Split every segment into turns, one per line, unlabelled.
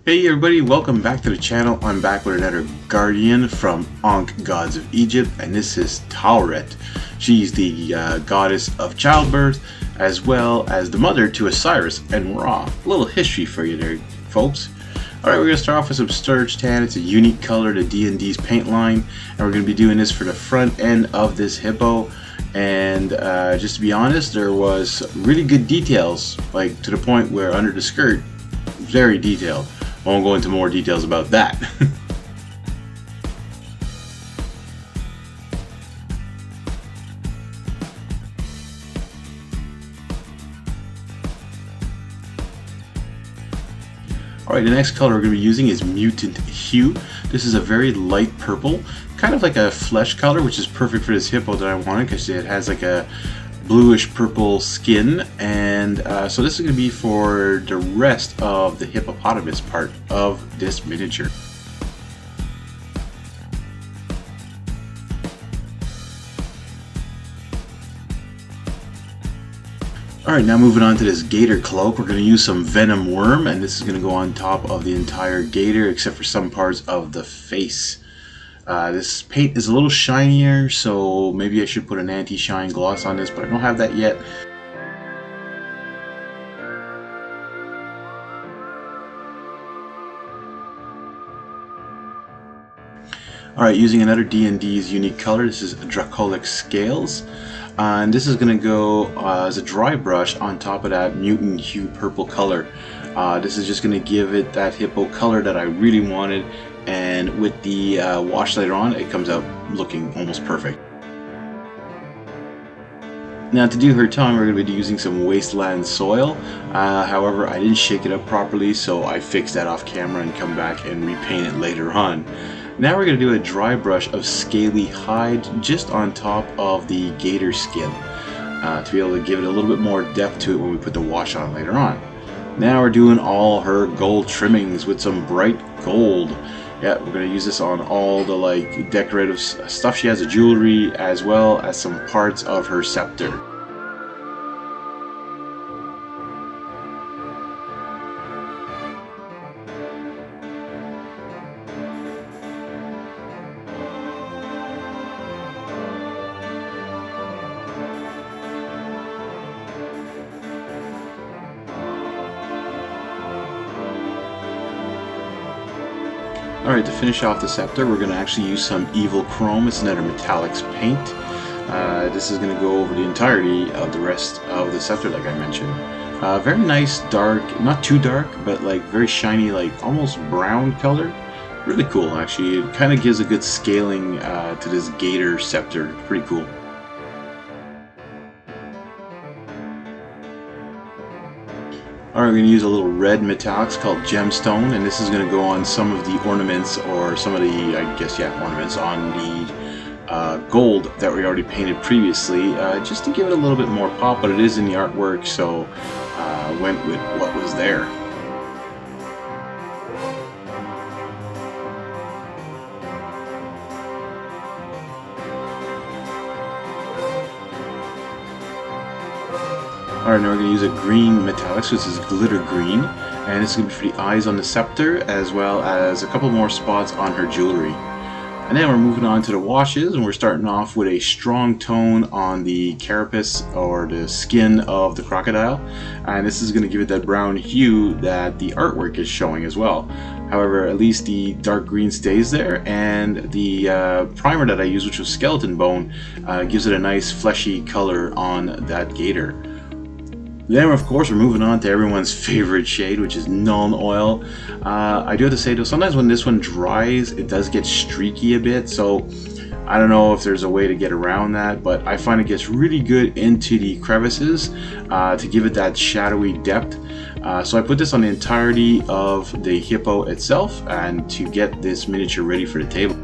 Hey everybody, welcome back to the channel. I'm back with another guardian from Ankh Gods of Egypt, and this is Taweret. She's the goddess of childbirth, as well as the mother to Osiris and Ra. A little history for you there, folks. Alright, we're going to start off with some Sturge Tan. It's a unique color to D&D's paint line, and we're going to be doing this for the front end of this hippo. And just to be honest, there was really good details, like to the point where under the skirt, very detailed. I won't go into more details about that. Alright, the next color we're going to be using is Mutant Hue. This is a very light purple, kind of like a flesh color, which is perfect for this hippo that I wanted because it has like a bluish purple skin, and so this is going to be for the rest of the hippopotamus part of this miniature. Alright, now moving on to this gator cloak, we're going to use some venom worm, and this is going to go on top of the entire gator except for some parts of the face. This paint is a little shinier, so maybe I should put an anti-shine gloss on this, but I don't have that yet. Alright, using another D&D's unique color, this is Dracolic Scales. And this is going to go as a dry brush on top of that Mutant Hue purple color. This is just going to give it that hippo color that I really wanted, and with the wash later on, it comes out looking almost perfect. Now to do her tongue, we're going to be using some wasteland soil. However, I didn't shake it up properly, so I fixed that off camera and come back and repaint it later on. Now we're going to do a dry brush of scaly hide just on top of the gator skin to be able to give it a little bit more depth to it when we put the wash on later on. Now we're doing all her gold trimmings with some bright gold. Yeah, we're going to use this on all the like decorative stuff she has, the jewelry, as well as some parts of her scepter. Alright, to finish off the scepter, we're going to actually use some Evil Chrome. It's another metallics paint. This is going to go over the entirety of the rest of the scepter, like I mentioned. Very nice, dark, not too dark, but like very shiny, like almost brown color. Really cool, actually. It kind of gives a good scaling to this gator scepter. Pretty cool. Alright, we're going to use a little red metallics called Gemstone, and this is going to go on some of the ornaments, or some of the, I guess, yeah, ornaments on the gold that we already painted previously, just to give it a little bit more pop, but it is in the artwork, so went with what was there. Alright, now we're going to use a green metallics, which is glitter green, and this is going to be for the eyes on the scepter, as well as a couple more spots on her jewelry. And then we're moving on to the washes, and we're starting off with a strong tone on the carapace, or the skin of the crocodile, and this is going to give it that brown hue that the artwork is showing as well. However, at least the dark green stays there, and the primer that I used, which was skeleton bone, gives it a nice fleshy color on that gator. Then, of course, we're moving on to everyone's favorite shade, which is Nuln Oil. I do have to say, though, sometimes when this one dries, it does get streaky a bit, so I don't know if there's a way to get around that, but I find it gets really good into the crevices to give it that shadowy depth. So I put this on the entirety of the hippo itself, and to get this miniature ready for the table.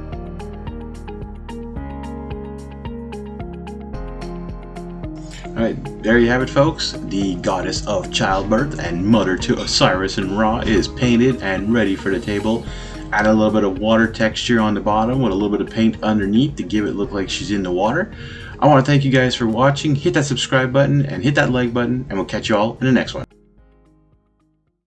Alright, there you have it, folks. The goddess of childbirth and mother to Osiris and Ra is painted and ready for the table. Add a little bit of water texture on the bottom with a little bit of paint underneath to give it look like she's in the water. I want to thank you guys for watching. Hit that subscribe button and hit that like button, and we'll catch you all in the next one.